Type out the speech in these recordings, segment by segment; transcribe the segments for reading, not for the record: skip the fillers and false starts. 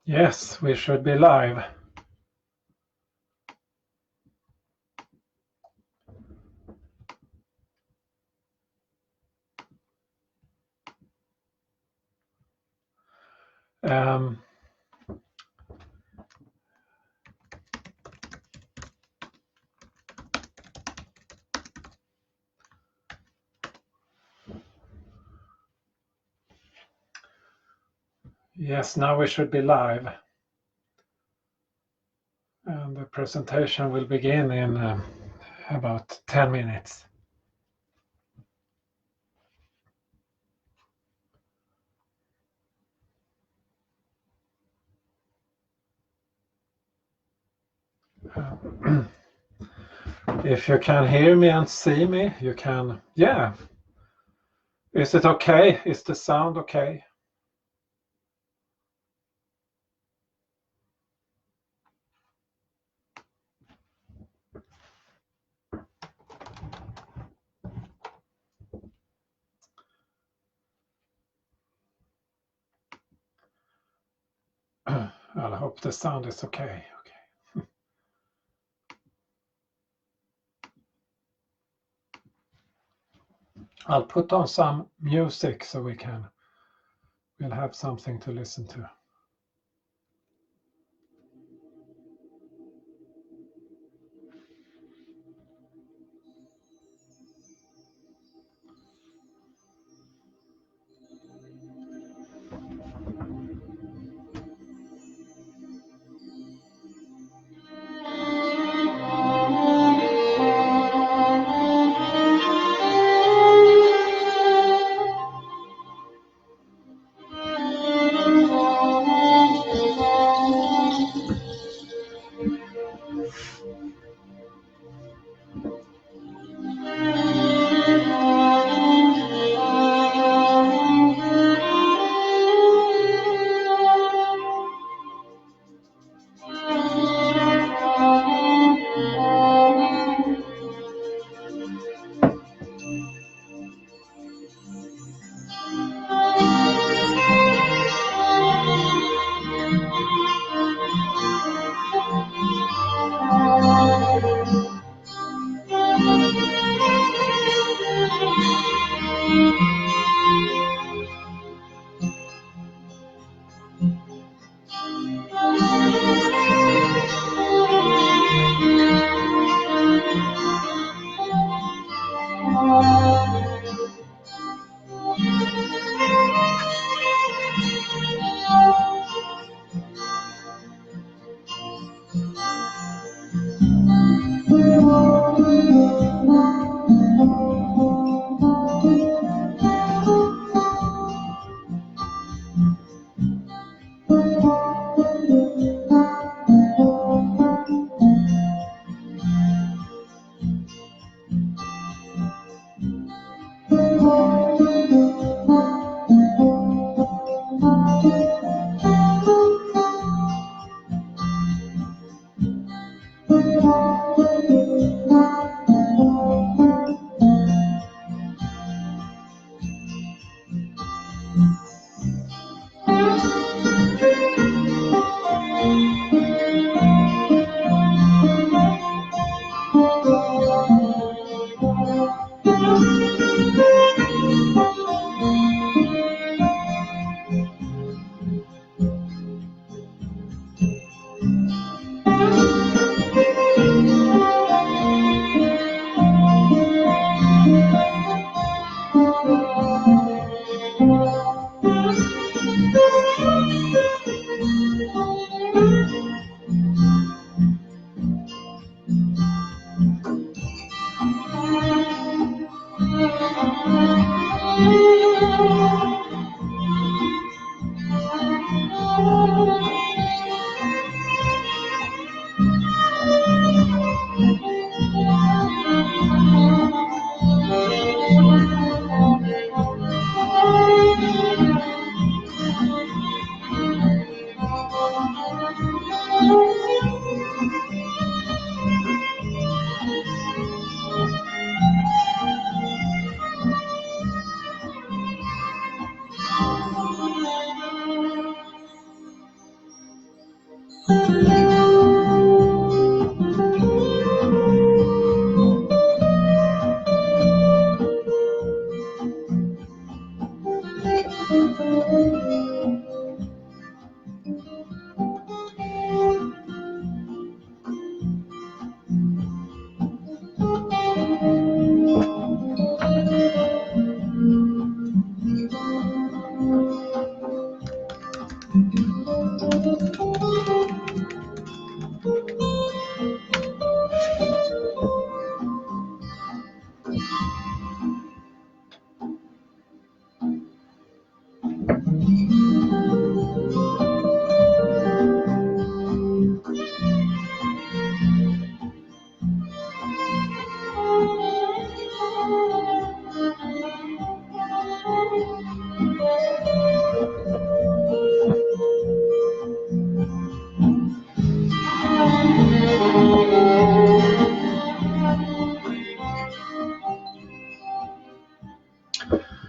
Yes, we should be live. Yes, now we should be live. And the presentation will begin in about 10 minutes. If you can hear me and see me, you can, yeah. Is it okay? Is the sound okay? I hope the sound is okay. I'll put on some music so we'll have something to listen to.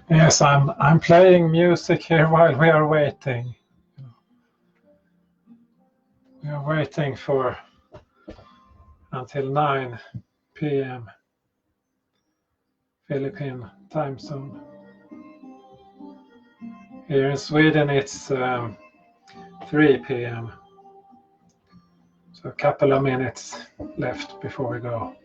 Yes, I'm playing music here while we are waiting. We are waiting for until 9 p.m. Philippine time zone. Here in Sweden it's 3 p.m. So a couple of minutes left before we go.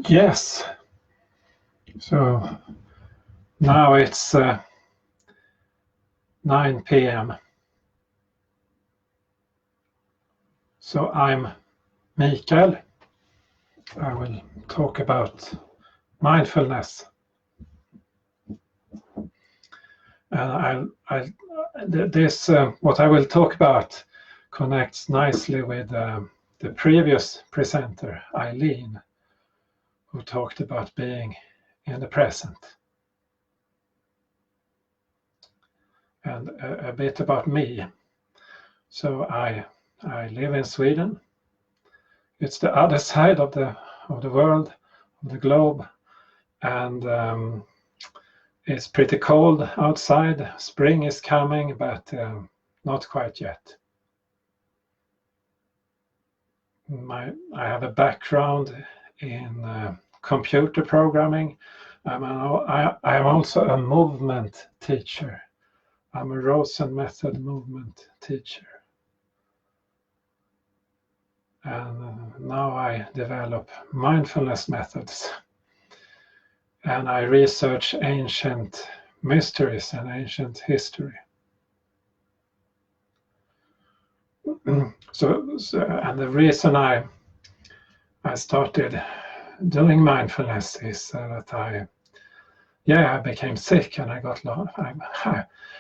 Yes. So now it's 9 p.m. So I'm Mikael. I will talk about mindfulness. And what I will talk about connects nicely with the previous presenter, Eileen, who talked about being in the present. And a bit about me. So I live in Sweden. It's the other side of the world, of the globe, and it's pretty cold outside. Spring is coming, but not quite yet. I have a background in computer programming. I am also a movement teacher. I'm a Rosen method movement teacher. And now I develop mindfulness methods. And I research ancient mysteries and ancient history. So and the reason I started doing mindfulness is that I became sick and I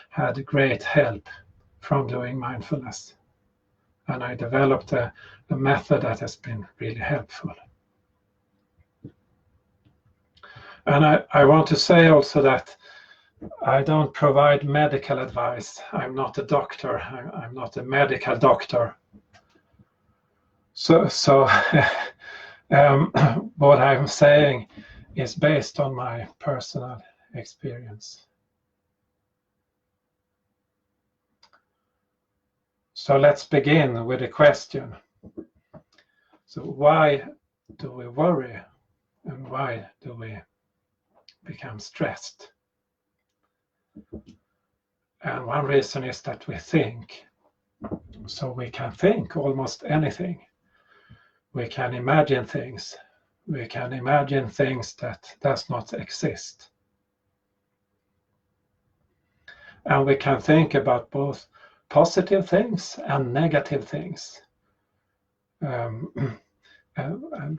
had great help from doing mindfulness. And I developed a method that has been really helpful. And I want to say also that I don't provide medical advice. I'm not a doctor. I'm not a medical doctor. So what I'm saying is based on my personal experience. So let's begin with a question. So why do we worry, and why do we become stressed? And one reason is that we think. So we can think almost anything. We can imagine things. We can imagine things that does not exist. And we can think about both positive things and negative things. And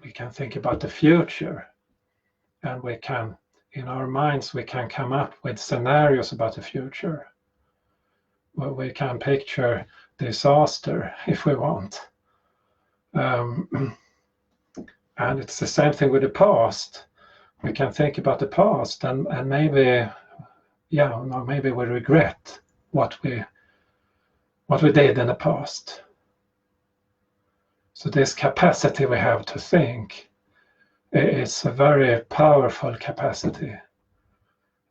we can think about the future. And we can, in our minds, we can come up with scenarios about the future. Where we can picture disaster if we want. And it's the same thing with the past. We can think about the past and maybe, maybe we regret what we did in the past. So this capacity we have to think is a very powerful capacity,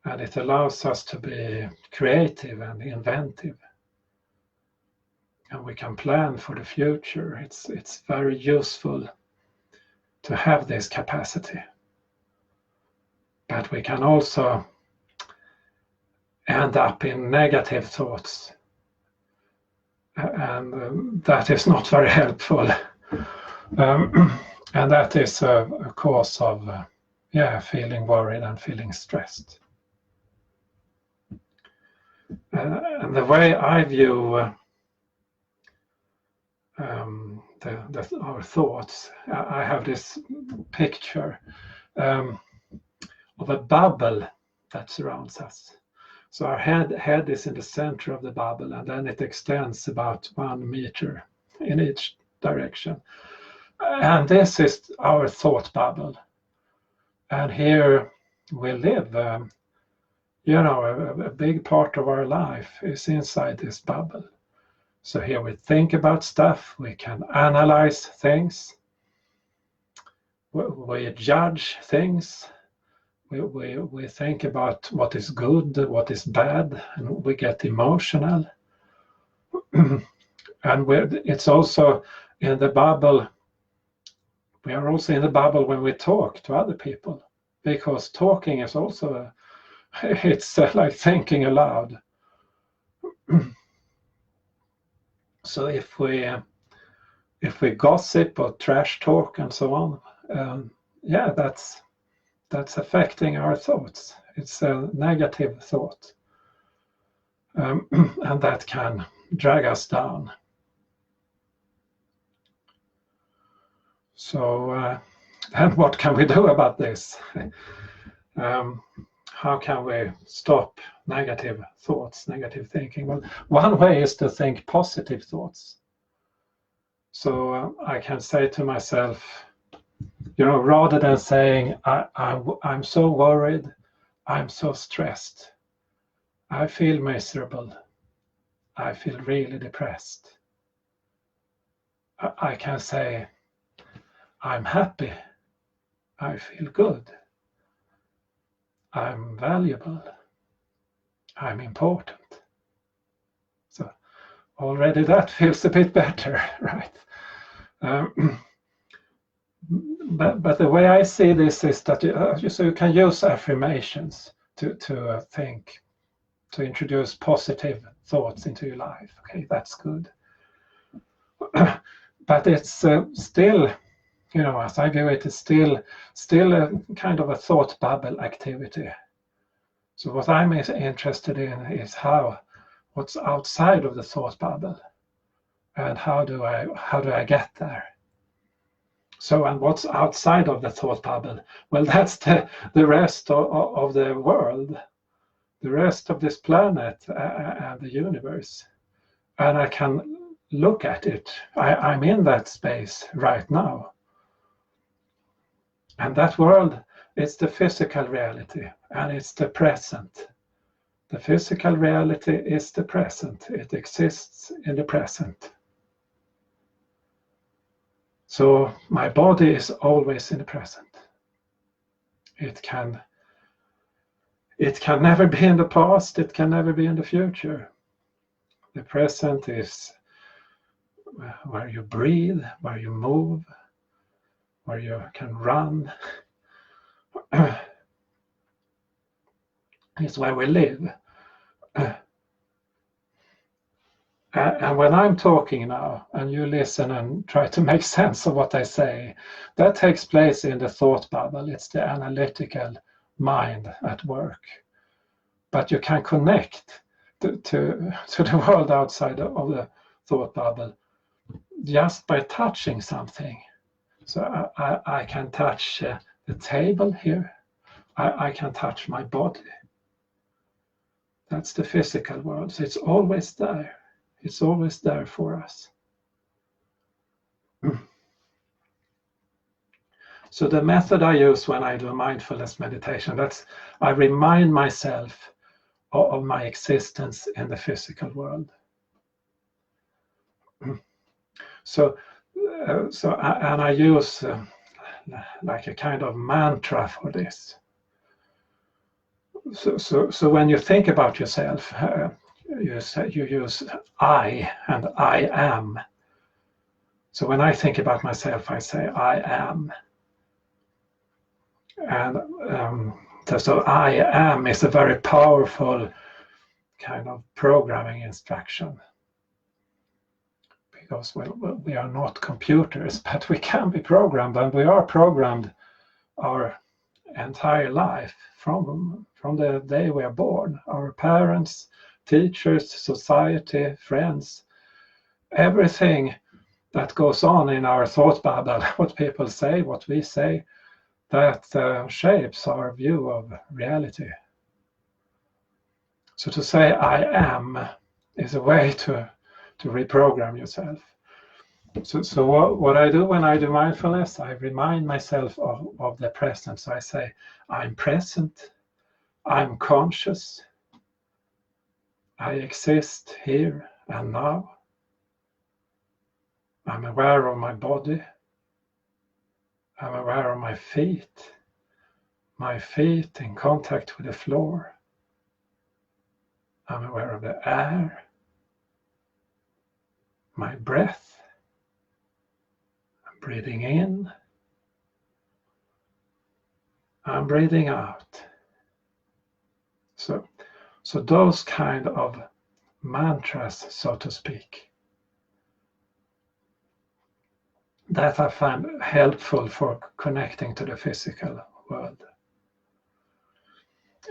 and it allows us to be creative and inventive. And we can plan for the future. It's very useful to have this capacity. But we can also end up in negative thoughts. And that is not very helpful. And that is a cause of feeling worried and feeling stressed. And the way I view our thoughts, I have this picture of a bubble that surrounds us. So our head is in the center of the bubble, and then it extends about 1 meter in each direction. And this is our thought bubble. And here we live. A big part of our life is inside this bubble. So here we think about stuff, we can analyze things, we judge things, we think about what is good, what is bad, and we get emotional. And it's also in the bubble, we are also in the bubble when we talk to other people, because talking is also, it's like thinking aloud. So if we gossip or trash talk and so on, that's affecting our thoughts. It's a negative thought, and that can drag us down. So then what can we do about this? How can we stop negative thoughts, negative thinking? Well, one way is to think positive thoughts. So I can say to myself, rather than saying, I'm so worried, I'm so stressed, I feel miserable, I feel really depressed, I can say, I'm happy, I feel good, I'm valuable, I'm important. So already that feels a bit better, right? But the way I see this is that you can use affirmations to think, to introduce positive thoughts into your life. Okay, that's good. But it's still, as I view it, it's still a kind of a thought bubble activity. So what I'm interested in is what's outside of the thought bubble, and how do I get there? So, and what's outside of the thought bubble? Well, that's the rest of the world, the rest of this planet and the universe. And I can look at it. I'm in that space right now. And that world It's the physical reality, and it's the present. The physical reality is the present. It exists in the present. So my body is always in the present. It can never be in the past. It can never be in the future. The present is where you breathe, where you move, where you can run. It's where we live. And when I'm talking now, and you listen and try to make sense of what I say, that takes place in the thought bubble. It's the analytical mind at work. But you can connect to the world outside of the thought bubble just by touching something. So I can touch the table here. I can touch my body. That's the physical world. So it's always there. It's always there for us. So the method I use when I do mindfulness meditation, that's I remind myself of my existence in the physical world. So I use like a kind of mantra for this. So when you think about yourself, you use I and I am. So when I think about myself, I say I am. And so I am is a very powerful kind of programming instruction. Because we are not computers, but we can be programmed, and we are programmed our entire life from the day we are born. Our parents, teachers, society, friends, everything that goes on in our thought bubble, what people say, what we say, that shapes our view of reality. So to say I am is a way to reprogram yourself. So what I do when I do mindfulness, I remind myself of the present. So I say, I'm present, I'm conscious, I exist here and now. I'm aware of my body. I'm aware of my feet in contact with the floor. I'm aware of the air, my breath. I'm breathing in. I'm breathing out. So those kind of mantras, so to speak, that I find helpful for connecting to the physical world.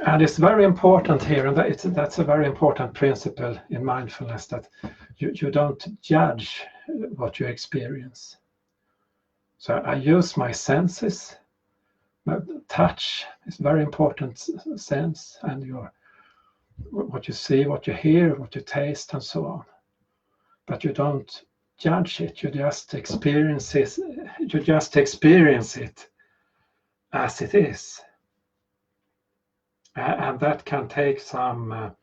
And it's very important here, and that's a very important principle in mindfulness, that you don't judge what you experience. So I use my senses. Touch is a very important sense, and what you see, what you hear, what you taste, and so on. But you don't judge it. You just experience it. You just experience it as it is. And that can take some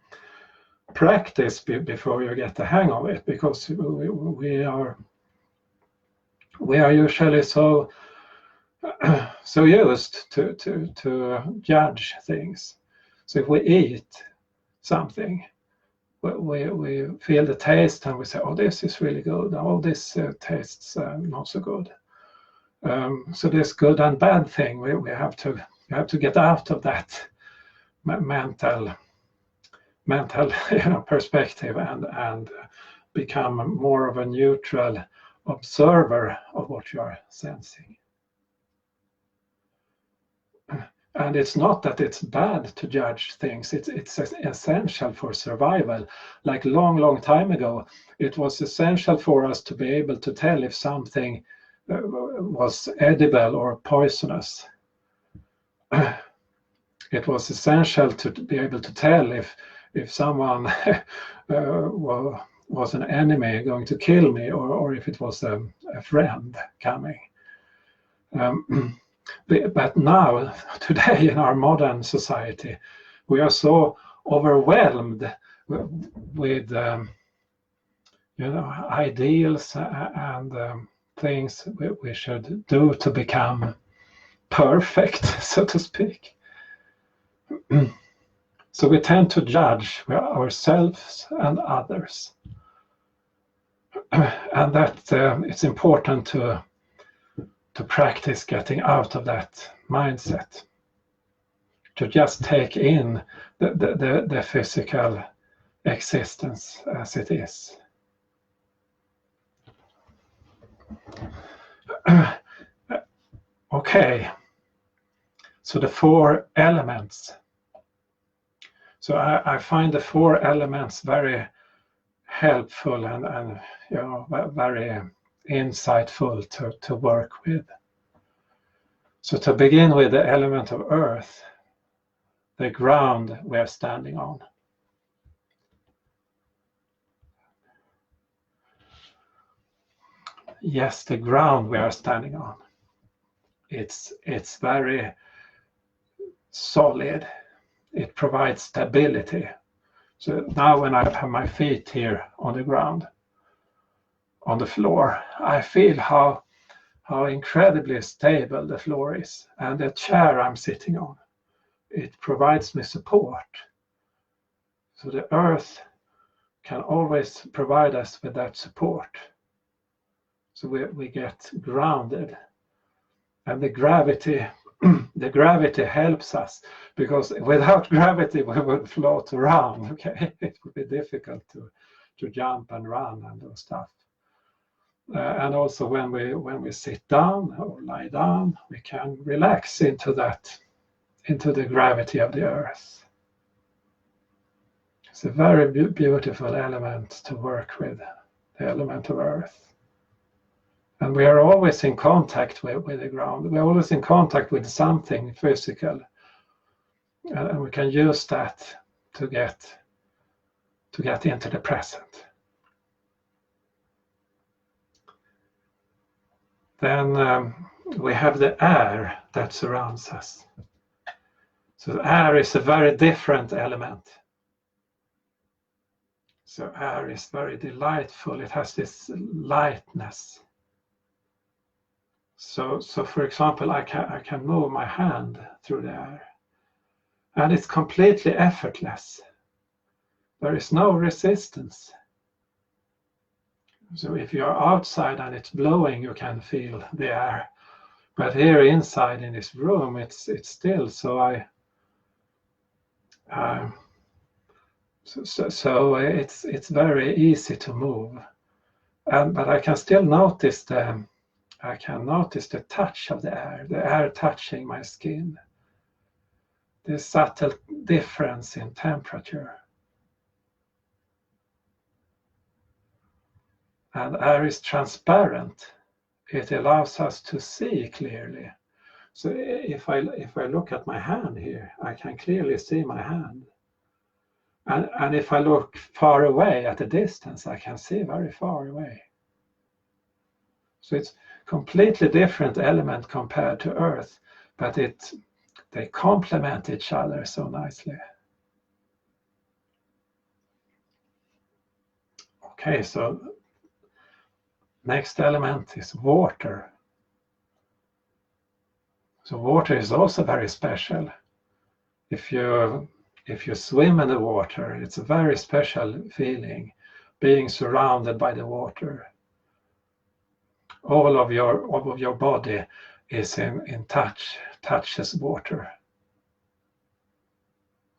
practice before you get the hang of it, because we are usually so used to judge things. So if we eat something, we feel the taste and we say, oh, this is really good. Oh, this tastes not so good. So this good and bad thing, we have to get out of that mental perspective and become more of a neutral observer of what you are sensing. And it's not that it's bad to judge things. It's essential for survival. Like long time ago, it was essential for us to be able to tell if something was edible or poisonous. It was essential to be able to tell if someone was an enemy going to kill me, or if it was a friend coming. But now, today, in our modern society, we are so overwhelmed with ideals and things we should do to become perfect, so to speak. So we tend to judge ourselves and others, and that it's important to practice getting out of that mindset, to just take in the physical existence as it is. Okay, so the 4 elements. So I find the 4 elements very helpful and very insightful to work with. So to begin with, the element of earth, the ground we are standing on. Yes, the ground we are standing on. It's very solid. It provides stability. So now when I have my feet here on the ground, on the floor, I feel how incredibly stable the floor is. And the chair I'm sitting on, it provides me support. So the earth can always provide us with that support. So we get grounded. And the gravity helps us, because without gravity we would float around. Okay, it would be difficult to jump and run and do stuff. And also when we sit down or lie down, we can relax into the gravity of the earth. It's a very beautiful element to work with, the element of earth. And we are always in contact with the ground. We're always in contact with something physical. And we can use that to get into the present. Then we have the air that surrounds us. So the air is a very different element. So air is very delightful. It has this lightness. So for example, I can move my hand through the air, and it's completely effortless. There is no resistance. So if you are outside and it's blowing, you can feel the air. But here inside in this room, it's still. So it's very easy to move, but I can still notice the touch of the air touching my skin. This subtle difference in temperature. And air is transparent. It allows us to see clearly. So if I look at my hand here, I can clearly see my hand. And if I look far away at a distance, I can see very far away. So it's completely different element compared to Earth, but they complement each other so nicely. Okay, so next element is water. So water is also very special. If you swim in the water, it's a very special feeling, being surrounded by the water. All of your body is in touches water.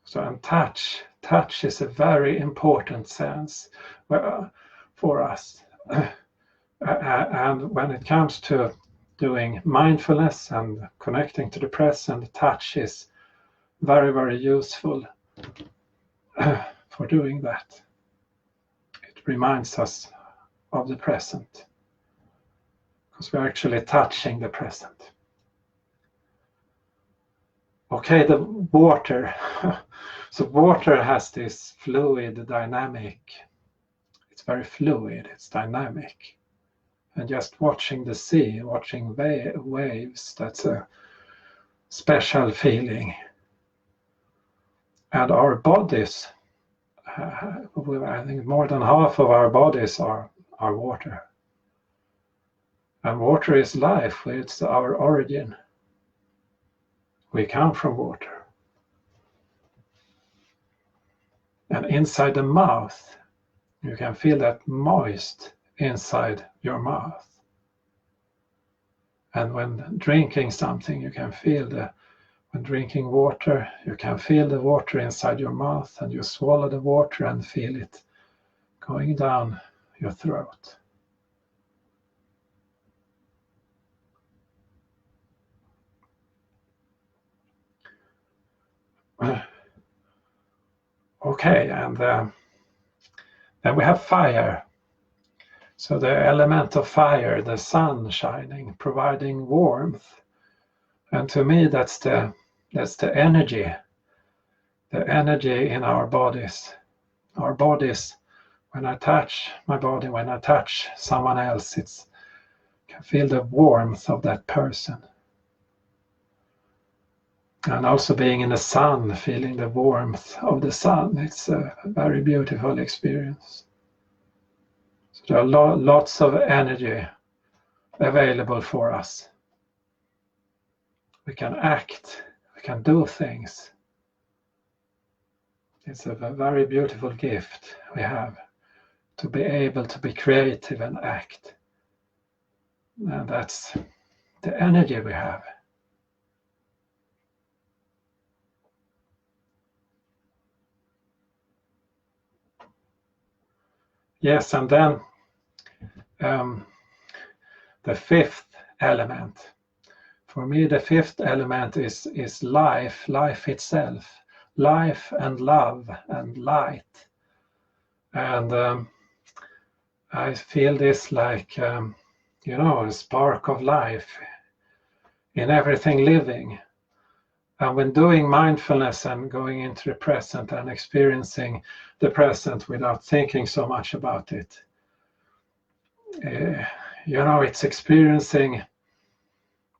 So and touch is a very important sense for us. And when it comes to doing mindfulness and connecting to the present, touch is very, very useful for doing that. It reminds us of the present, because we're actually touching the present. Okay, the water. So water has this fluid dynamic. It's very fluid, it's dynamic. And just watching the sea, watching waves, that's a special feeling. And our bodies, I think more than half of our bodies are water. And water is life, it's our origin. We come from water. And inside the mouth, you can feel that moist inside your mouth. And when drinking something, you can feel when drinking water, you can feel the water inside your mouth, and you swallow the water and feel it going down your throat. Okay, and then we have fire. So the element of fire, the sun shining, providing warmth. And to me, that's the energy in our bodies. Our bodies, when I touch my body, when I touch someone else, I can feel the warmth of that person. And also being in the sun, feeling the warmth of the sun, it's a very beautiful experience. So there are lots of energy available for us. We can act, we can do things. It's a very beautiful gift we have, to be able to be creative and act. And that's the energy we have. Yes, and then the fifth element. For me, the fifth element is life itself, life and love and light. And I feel this like, a spark of life in everything living. And when doing mindfulness and going into the present and experiencing the present without thinking so much about it, it's experiencing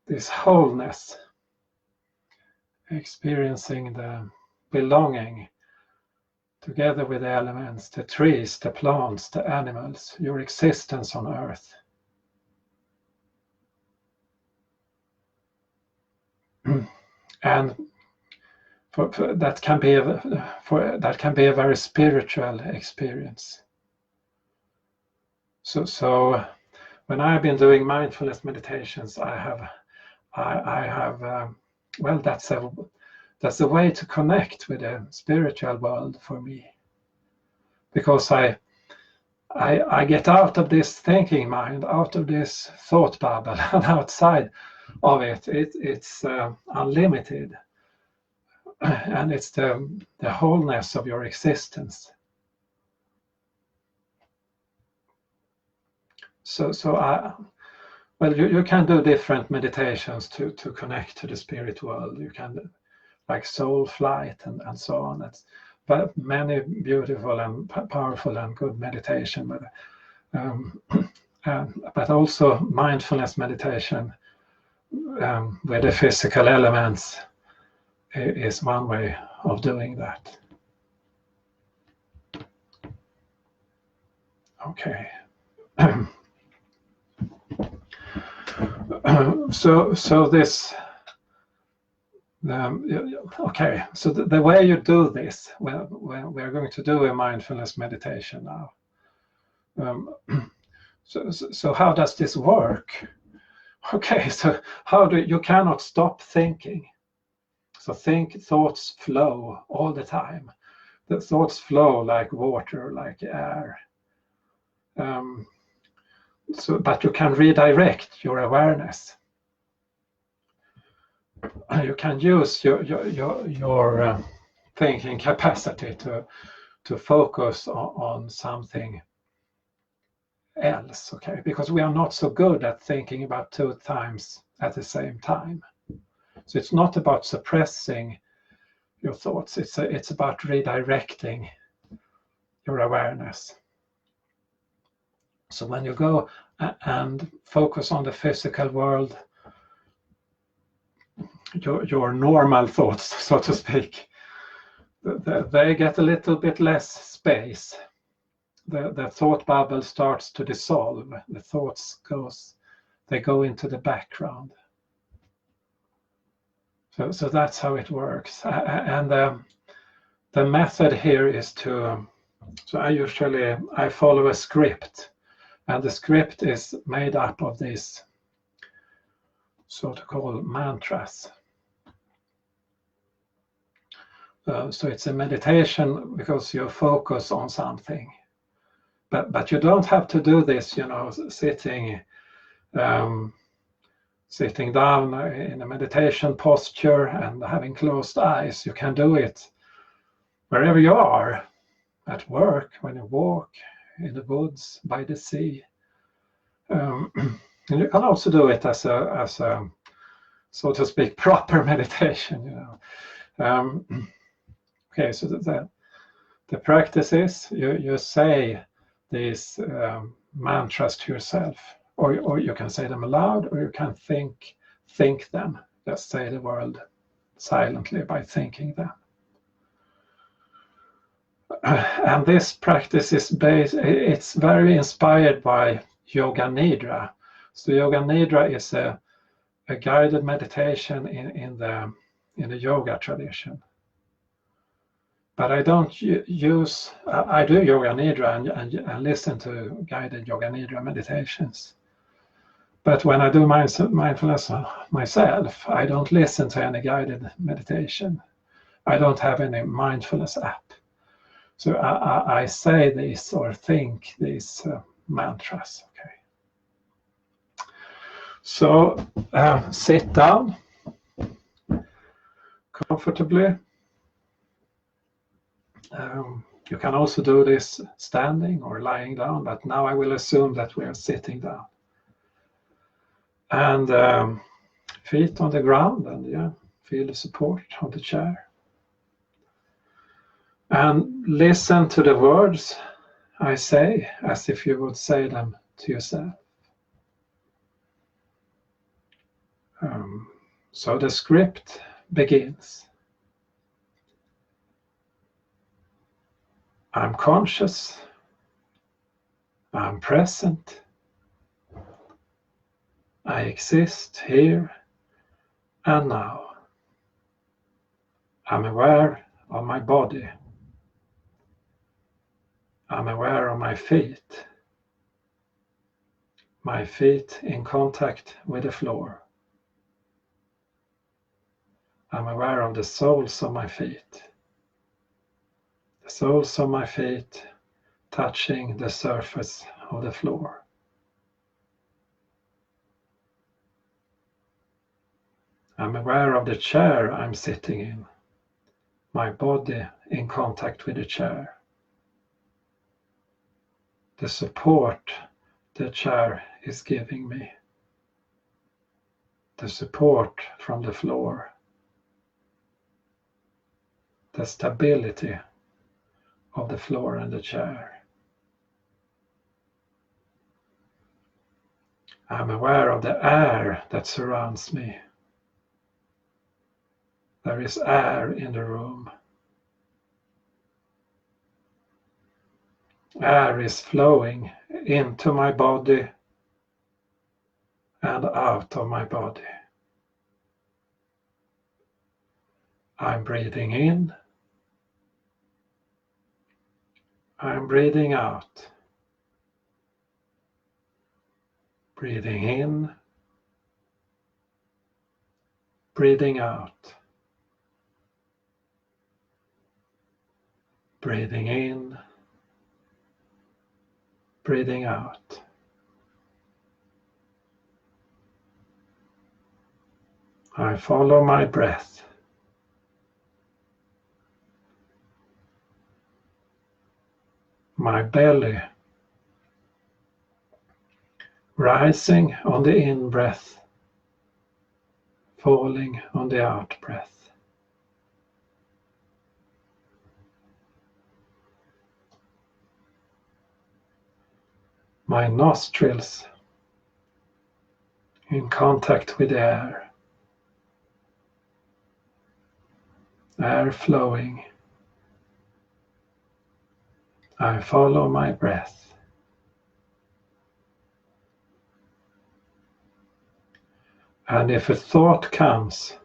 this wholeness, experiencing the belonging together with the elements, the trees, the plants, the animals, your existence on earth. And that can be a very spiritual experience. So when I've been doing mindfulness meditations, that's a way to connect with the spiritual world for me, because I get out of this thinking mind, out of this thought bubble, and outside of it's unlimited, and it's the wholeness of your existence. So you can do different meditations to connect to the spirit world. You can, like soul flight and so on. It's but many beautiful and powerful and good meditation, but also mindfulness meditation with the physical elements is one way of doing that. Okay. So this. Okay, so the way you do this, well, we're going to do a mindfulness meditation now. So how does this work? Okay, so you cannot stop thinking. So thoughts flow all the time. The thoughts flow like water, like air. But you can redirect your awareness. You can use your thinking capacity to focus on something else, okay? Because we are not so good at thinking about two times at the same time. So it's not about suppressing your thoughts. It's about redirecting your awareness. So when you go and focus on the physical world, your normal thoughts, so to speak, they get a little bit less space. The thought bubble starts to dissolve. The thoughts go into the background. So that's how it works. And the method here is to, so I follow a script, and the script is made up of these so-called mantras. So it's a meditation because you focus on something, but you don't have to do this, sitting down in a meditation posture and having closed eyes. You can do it wherever you are, at work, when you walk, in the woods, by the sea. And you can also do it as a so to speak, proper meditation. Okay, so the practice is you say these mantras to yourself, or you can say them aloud, or you can think them. Just say the word silently by thinking them. And this practice is it's very inspired by Yoga Nidra. So Yoga Nidra is a guided meditation in the yoga tradition. But I don't I do Yoga Nidra and listen to guided Yoga Nidra meditations. But when I do mindfulness myself, I don't listen to any guided meditation. I don't have any mindfulness app. So I say these or think these mantras. Okay. So sit down comfortably. You can also do this standing or lying down, but now I will assume that we are sitting down. And feet on the ground, and feel the support of the chair. And listen to the words I say as if you would say them to yourself. So the script begins. I'm conscious. I'm present. I exist here and now. I'm aware of my body. I'm aware of my feet in contact with the floor. I'm aware of the soles of my feet. The soles of my feet touching the surface of the floor. I'm aware of the chair I'm sitting in, my body in contact with the chair. The support the chair is giving me. The support from the floor. The stability of the floor and the chair. I'm aware of the air that surrounds me. There is air in the room. Air is flowing into my body and out of my body. I'm breathing in. I'm breathing out. Breathing in. Breathing out. Breathing in. Breathing out. I follow my breath. My belly rising on the in-breath, falling on the out-breath. My nostrils in contact with the air. air flowing. I follow my breath. And if a thought comes,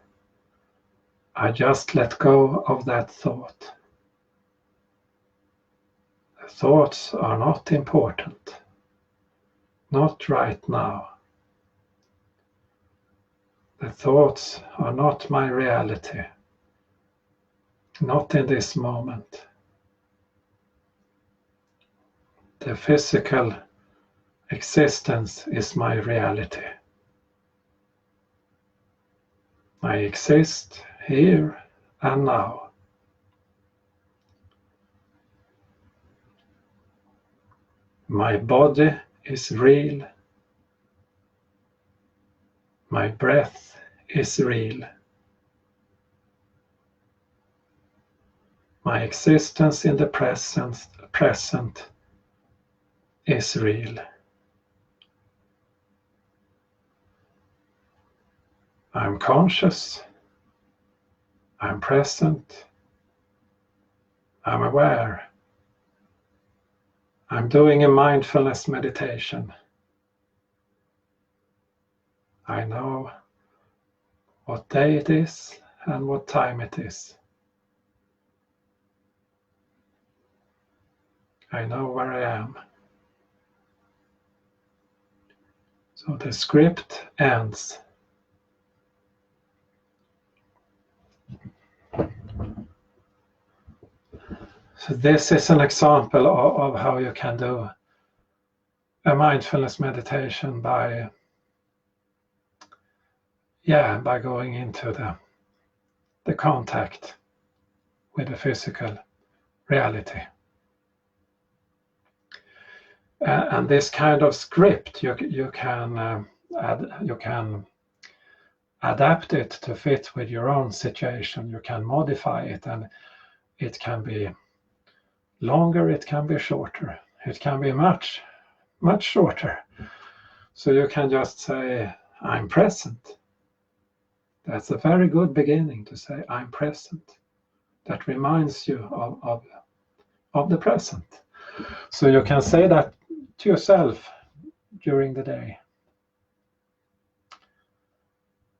I just let go of that thought. The thoughts are not important, not right now. The thoughts are not my reality, not in this moment. The physical existence is my reality. I exist here and now. My body is real. My breath is real. My existence in the present is real. I'm conscious. I'm present. I'm aware. I'm doing a mindfulness meditation. I know what day it is and what time it is. I know where I am. So the script ends. So this is an example of how you can do a mindfulness meditation by going into the contact with the physical reality. And this kind of script you can adapt it to fit with your own situation. You can modify it, and it can be longer, it can be shorter, it can be much shorter. So you can just say, I'm present. That's a very good beginning, to say, I'm present. That reminds you of the present. So you can say that to yourself during the day.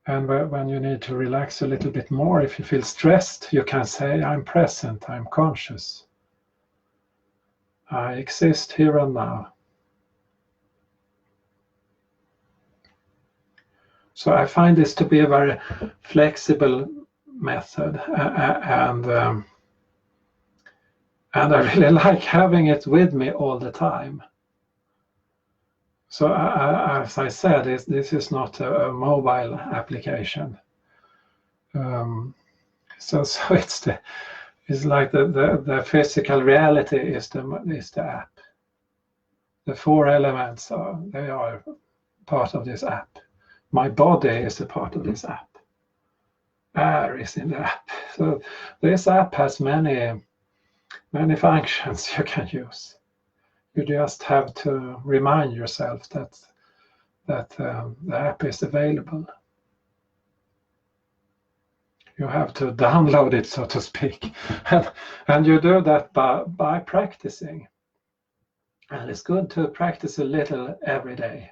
And when you need to relax a little bit more, if you feel stressed, you can say, I'm present, I'm conscious. I exist here and now. So I find this to be a very flexible method, and I really like having it with me all the time. So as I said, this is not a mobile application. So it's like the physical reality is the app. The 4 elements they are part of this app. My body is a part of this app. Air is in the app. So this app has many functions you can use. You just have to remind yourself that the app is available. You have to download it, so to speak, and you do that by practicing. And it's good to practice a little every day.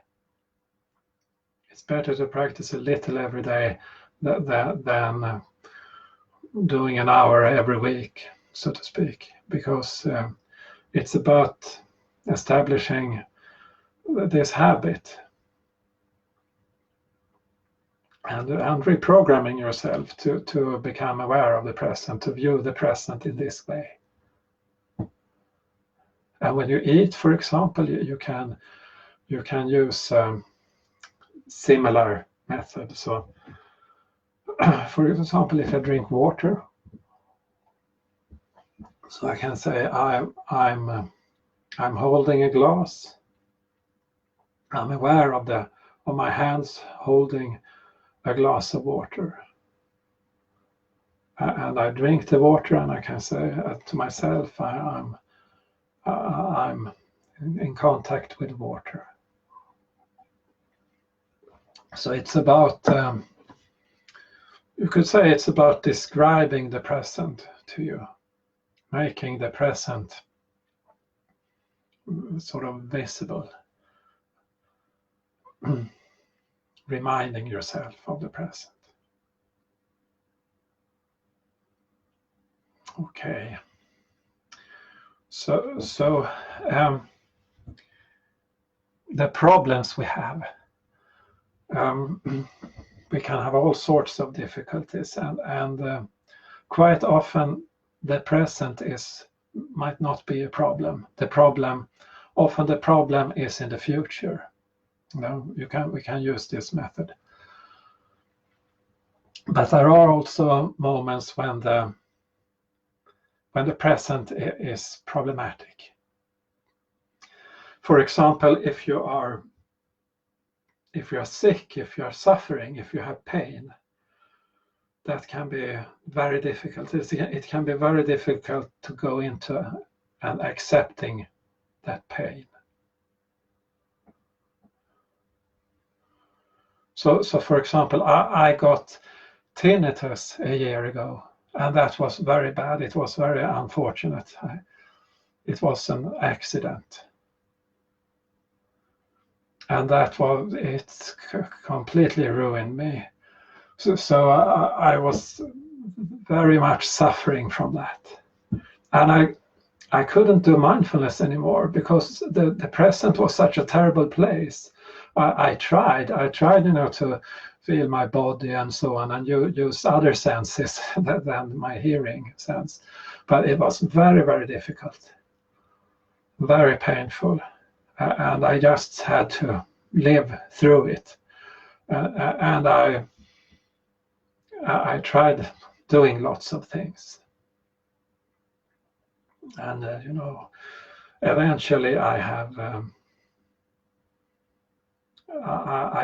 It's better to practice a little every day than doing an hour every week, so to speak, because it's about establishing this habit and reprogramming yourself to become aware of the present, to view the present in this way. And when you eat, for example, you can use similar methods. So, for example, if I drink water, so I can say I'm holding a glass. I'm aware of my hands holding a glass of water, and I drink the water, and I can say to myself, I'm in contact with water. So it's about You could say it's about describing the present to you, making the present sort of visible, reminding yourself of the present. Okay. So the problems we have, we can have all sorts of difficulties, and quite often the present might not be a problem. Often the problem is in the future. We can use this method. But there are also moments when the present is problematic. For example, if you are sick, if you are suffering, if you have pain, that can be very difficult. It can be very difficult to go into and accepting that pain. So for example, I got tinnitus a year ago, and that was very bad. It was very unfortunate. It was an accident. And it completely ruined me. So I was very much suffering from that. And I couldn't do mindfulness anymore because the present was such a terrible place. I tried, to feel my body and so on, and use other senses than my hearing sense. But it was very, very difficult, very painful. And I just had to live through it. And I tried doing lots of things. And, eventually I have,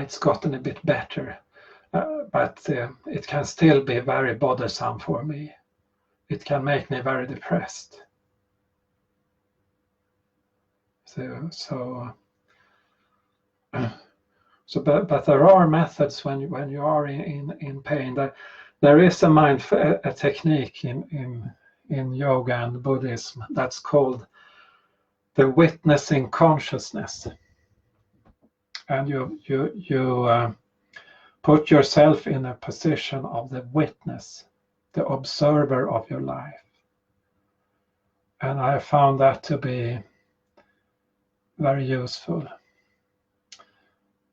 it's gotten a bit better, but it can still be very bothersome for me. It can make me very depressed. But there are methods when you are in pain. There is a technique in yoga and Buddhism that's called the witnessing consciousness, and you put yourself in a position of the witness, the observer of your life, and I found that to be very useful.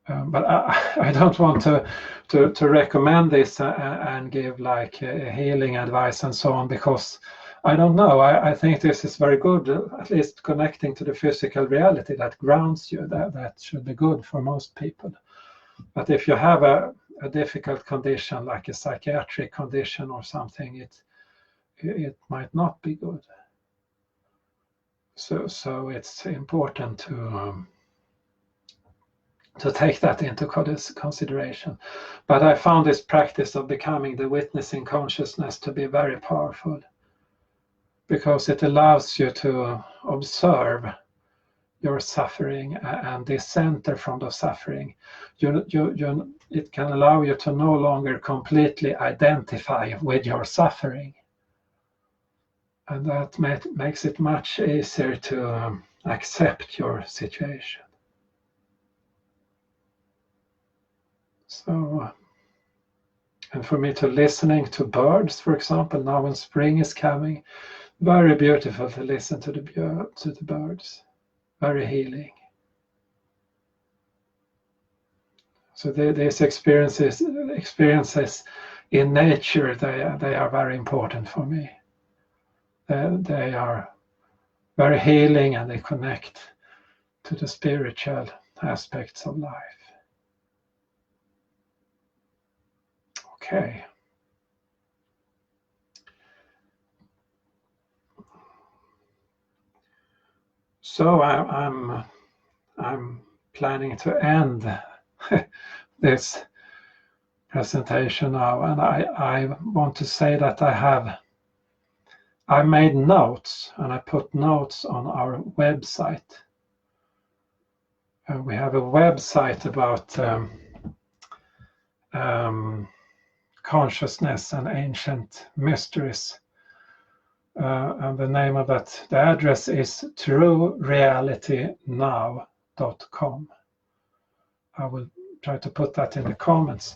But I don't want to recommend this and give like healing advice and so on, because I don't know. I think this is very good, at least connecting to the physical reality that grounds you. That should be good for most people. But if you have a difficult condition like a psychiatric condition or something, it might not be good. So it's important to take that into consideration. But I found this practice of becoming the witnessing consciousness to be very powerful, because it allows you to observe your suffering and dissenter from the suffering. It can allow you to no longer completely identify with your suffering. And that makes it much easier to accept your situation. So, and for me to listening to birds, for example, now when spring is coming, very beautiful to listen to the birds, very healing. So these experiences in nature, they are very important for me. They are very healing, and they connect to the spiritual aspects of life. Okay. So I'm planning to end this presentation now, and I want to say that I made notes, and I put notes on our website. We have a website about consciousness and ancient mysteries. And the name of that, the address is truerealitynow.com. I will try to put that in the comments.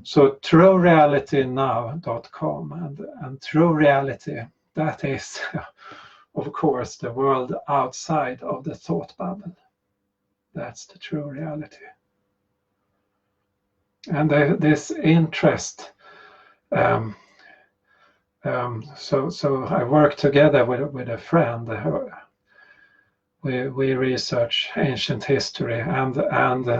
So truerealitynow.com, and true reality, that is, of course, the world outside of the thought bubble. That's the true reality. And this interest, so I work together with a friend. We research ancient history, and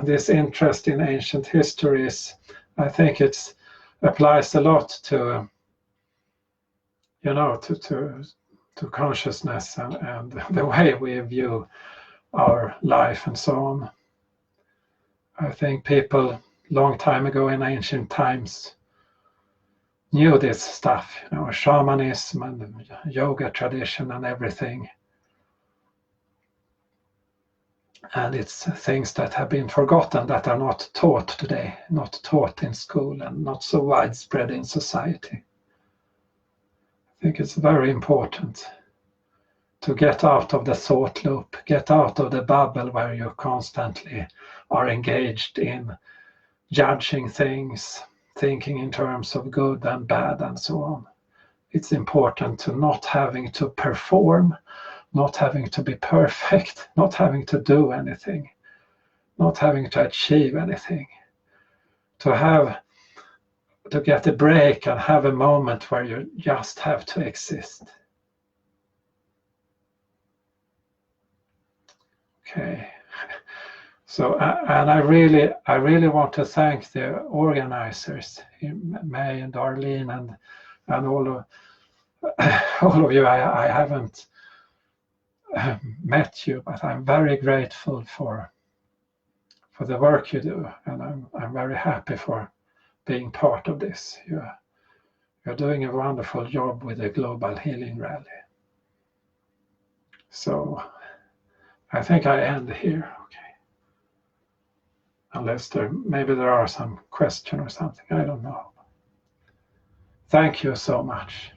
this interest in ancient history is, I think it applies a lot to, to consciousness and the way we view our life and so on. I think people long time ago in ancient times knew this stuff, shamanism and yoga tradition and everything. And it's things that have been forgotten, that are not taught today, not taught in school, and not so widespread in society. I think it's very important to get out of the thought loop, get out of the bubble where you constantly are engaged in judging things, thinking in terms of good and bad and so on. It's important to not having to perform, not having to be perfect, not having to do anything, not having to achieve anything, to get a break and have a moment where you just have to exist. Okay. So, and I really want to thank the organizers, May and Darlene, and all of you. I haven't met you, but I'm very grateful for the work you do, and I'm very happy for being part of this. You're doing a wonderful job with the Global Healing Rally. So I think I end here, okay? Unless maybe there are some question or something, I don't know. Thank you so much.